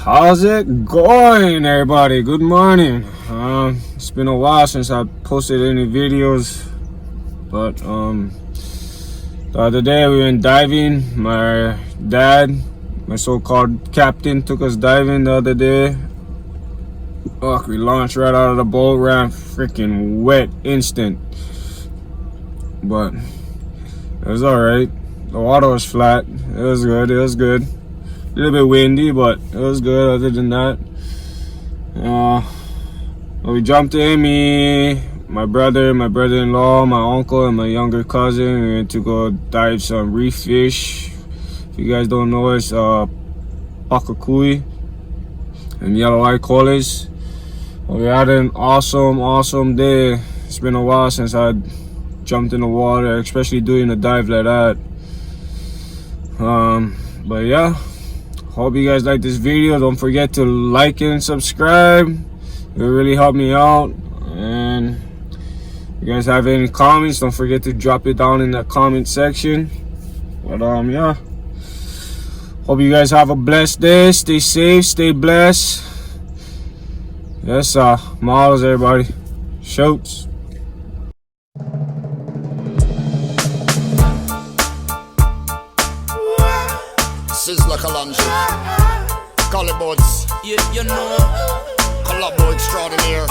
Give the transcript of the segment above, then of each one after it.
How's it going, everybody? Good morning. It's been a while since I posted any videos, but the other day we went diving. My dad, my so-called captain, took us diving the other day. We launched right out of the boat, ran freaking wet instant, but it was all right. The water was flat. It was good. A little bit windy, but it was good. Other than that, we jumped in. Me, my brother-in-law, my uncle, and my younger cousin. We went to go dive some reef fish. If you guys don't know, it's pakakui and yellow eye colors. We had an awesome day. It's been a while since I jumped in the water, especially doing a dive like that. But yeah, hope you guys like this video. Don't forget to like and subscribe. It really helped me out. And if you guys have any comments, don't forget to drop it down in the comment section. But yeah, hope you guys have a blessed day. Stay safe, stay blessed. Yes, models, everybody. Shoots. Sizzler Kalanji, Collarboards, you know, Collabo extraordinaire.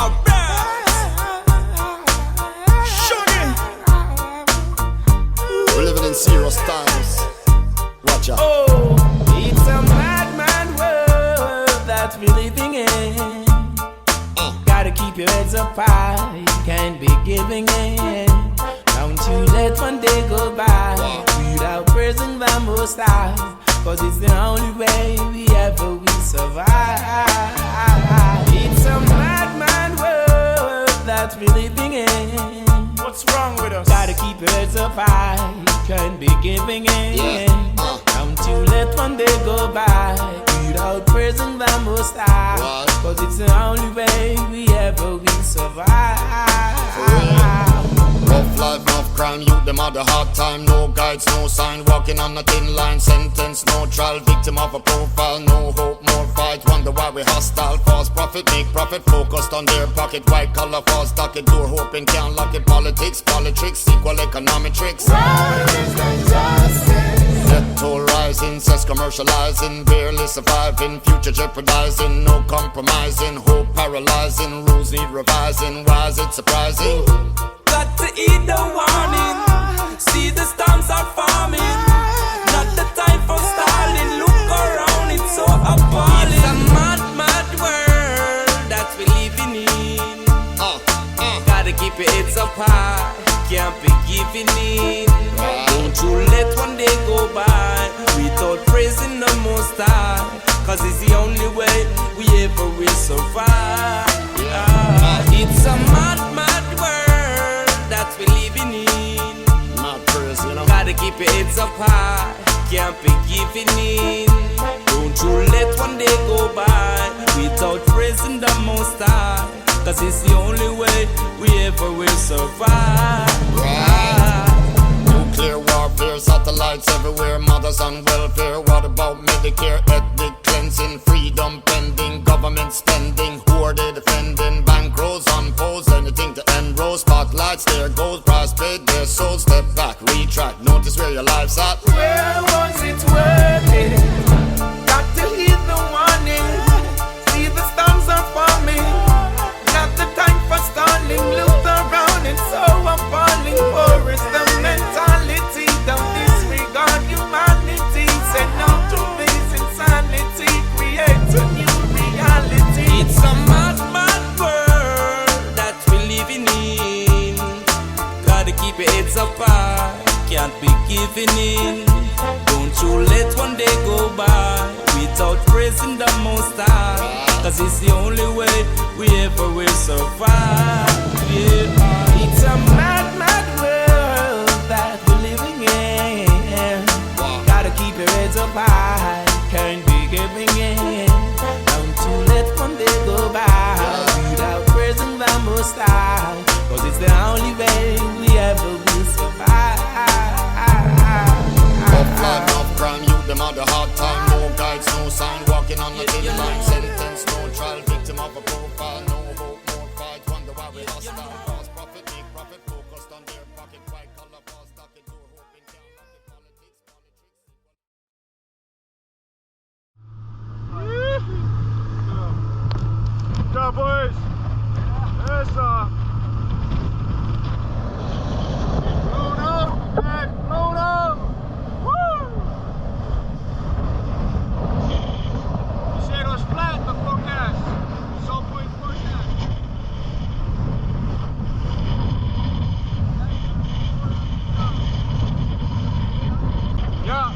We're living in serious times. Watch out. Oh, it's a mad world that we're living in. Gotta keep your heads up high, you can't be giving in. Don't you let one day go by without praising the Most High, 'cause it's the only way we ever will survive. It's a mad world that we're living in. What's wrong with us? Gotta keep your heads up high, you can't be giving in. Don't you let one day go by without praising the Most High, 'cause it's the only way we ever will survive. Rough life, enough crime, youth, them had a hard time. No guides, no sign, walking on a thin line. Sentence, no trial, victim of a profile. No hope, more fight, wonder why we hostile. False profit, make profit, focused on their pocket. White collar, false docket, door hoping, can't lock it. Politics, equal economic tricks. Debt toll rising, cess commercializing, barely surviving, future jeopardizing, no compromising, hope paralyzing, rules need revising. Why is it surprising? Got to heed the warning. See the storms are forming. Not the time for stalling. Look around, it's so appalling. It's a mad world that we're living in. Gotta keep your heads up high, can't be giving in. Don't you let one day go by without praising the Most High, 'cause it's the only way we ever will survive. It's a mad world that we're living in. Not crazy, you know. Gotta keep your heads up high, can't be giving in. Don't you let one day go by without praising the Most High, 'cause it's the only way we ever will survive. Nuclear warfare, satellites everywhere, mothers on welfare. What about Medicare, ethnic cleansing, freedom pending, government spending? Who are they defending? Bankrolls on poles, anything to end rows. Spotlights, there goes, price paid, their soul. Step back, retract, notice where your life's at. Where was it worth it? Got to heed the warning. See the storms are forming. Not the time for stalling. Look around, it's so appalling. War is the mentality. Don't disregard humanity. Say no to this insanity. Create a new reality. It's a mad world that we're living in. Gotta keep your heads up high, can't be giving in. Don't you let one day go by without praising the Most High, 'cause it's the only way we ever will survive. Yeah. It's a mad world that we're living in. Gotta keep your heads up high, can't be giving in. Don't you let one day go by without praising the Most High, 'cause it's the only way we ever will survive. Rough life, enough crime, youth, them had a hard time. No guides, no sign, walking on the thin line. Sentence, no trial, victim of a profile. No hope, more fight, wonder why we hostile. False profit, make profit, focused on their pocket. White collar, false stock, and door hoping down like the politics. What's up, boys? Yes, blown up, man, blown up. Woo! You said it was flat, the forecast. Some point forecast. Yeah.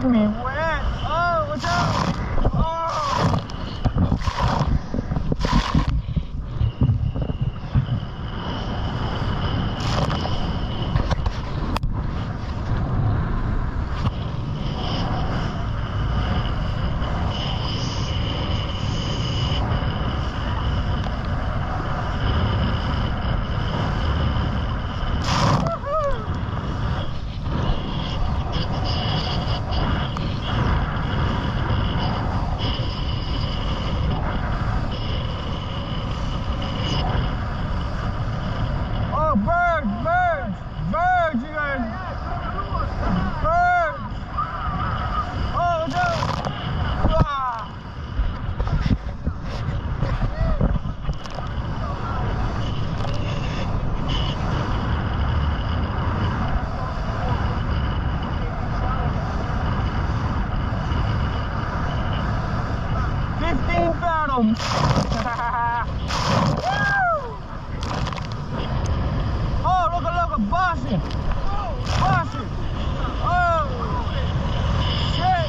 Me wet. Oh, what's up? Oh. Birds, you guys. Birds. Oh, no. Ah. Fathoms. Oh, look, bossing. Bossing. Oh, shit.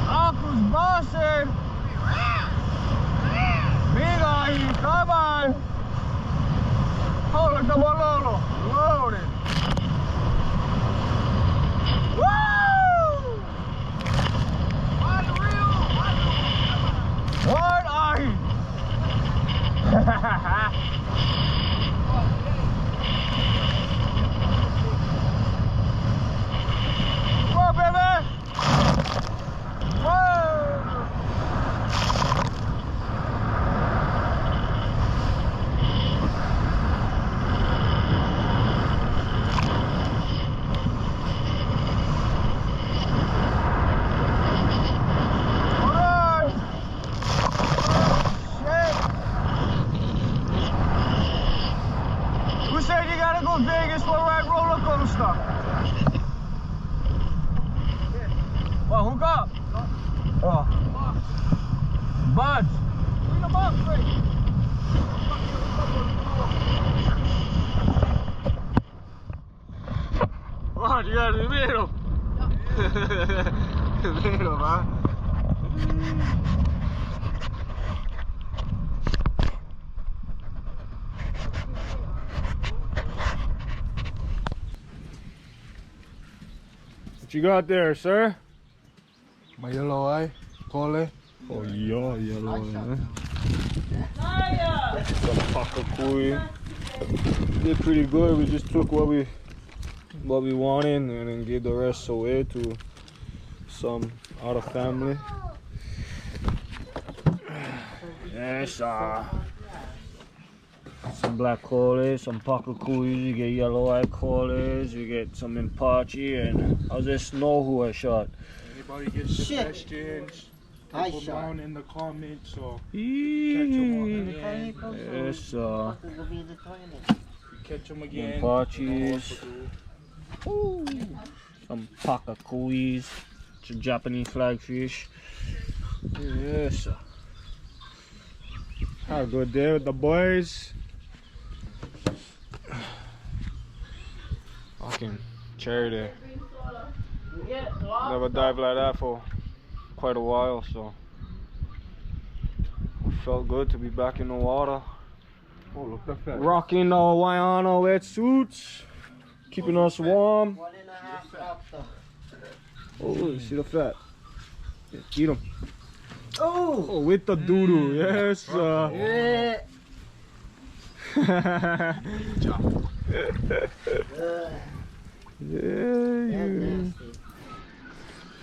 Uncle's bossing. Big on you, come on. Hold it, come on, Lolo. Loaded. Woo! What are you? Whoa, baby! Whoa! Vegas for a ride roller coaster. Well, hook up. Oh. Buds. Bring them up, Frank. Oh, you guys, vero. Vero, man. What you got there, sir? My yellow eye, Cole. Oh yeah, yellow eye. Some pakakui. Did pretty good. We just took what we wanted and then gave the rest away to some other family. Yes, some black coles, some pakakuis, you get yellow eye coles, you get some impachi, and how's this snow who I shot? Anybody get suggestions? I Type them shot. down in the comments or Yes, catch them again. impachis, some pakakuis, some Japanese flagfish. Yes, have a good day with the boys. Fucking cherry there. Never dived like that for quite a while, so it felt good to be back in the water. Oh, look at that. Rocking the Wayano wetsuits, keeping us warm. 1.5 lobster. Oh, see the fat. Eat them. Oh! Oh, with the doo-doo, yes. Yeah. Yeah.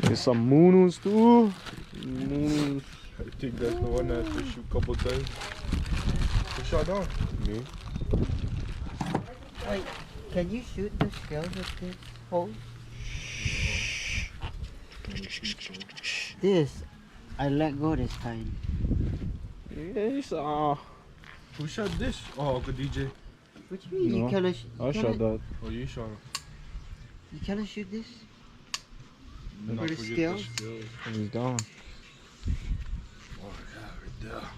There's some moonus too. Moonus. I think that's the one that to shoot a couple times. Who shot down? Me. Wait, can you shoot the scales with this hole? This, I let go this time. Yes. Who shot this? Oh, Uncle DJ. What you mean? No, You cannot. I shot that. Oh, you shot him. You cannot shoot this. Not For the forget scales? scales. And he's down. Oh, yeah, right there.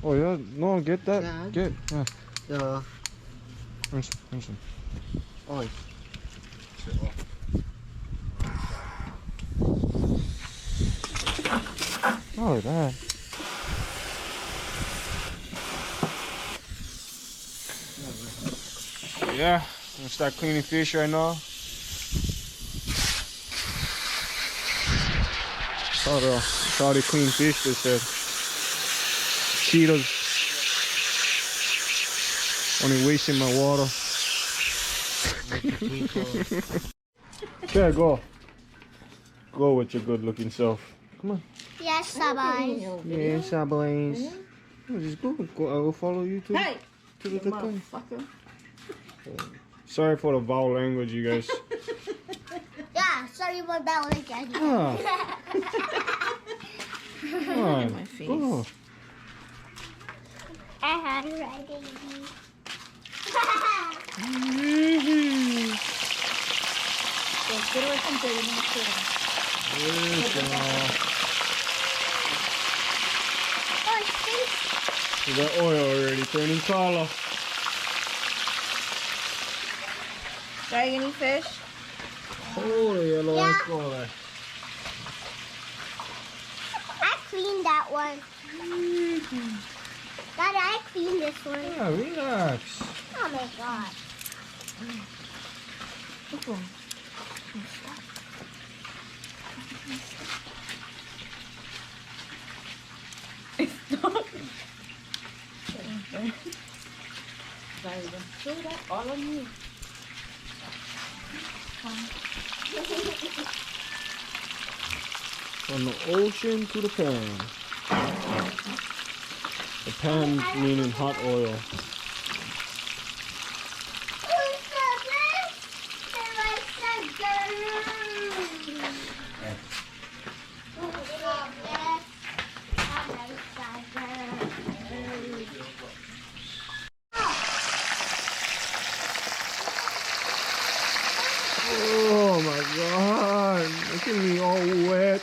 Oh yeah, no, get that. Yeah. Get. Yeah. The Rinse. oh, Shit off. Oh, that. Yeah, I'm gonna start cleaning fish right now. Saw the clean fish, they said. Cheetahs. Only wasting my water. Okay, go. Go with your good looking self. Come on. Yes, boys. Yes, boys. Just go. I will follow you too. Hey! To the thing. Motherfucker. Sorry for the vowel language, you guys. Yeah, sorry about that one again. Ah. Come on. My face. Go. I had it right, baby. Get away from there, you know, Oh, thanks. You got oil already turning color. Try any fish? Holy yellow Yeah. eye color. I cleaned that one. Daddy, I cleaned this one. Yeah, relax. Oh my god. Sorry, don't throw that all on you. From the ocean to the pan. The pan meaning hot oil. Oh my god, look at me all wet.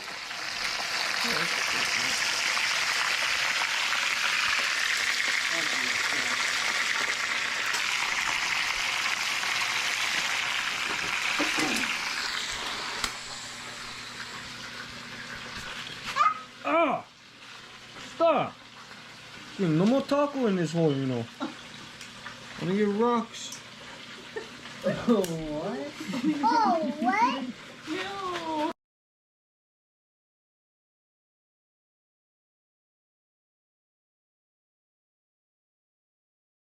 Ah! Stop! There's no more taco in this hole, you know. I'm gonna get rocks. what? Oh,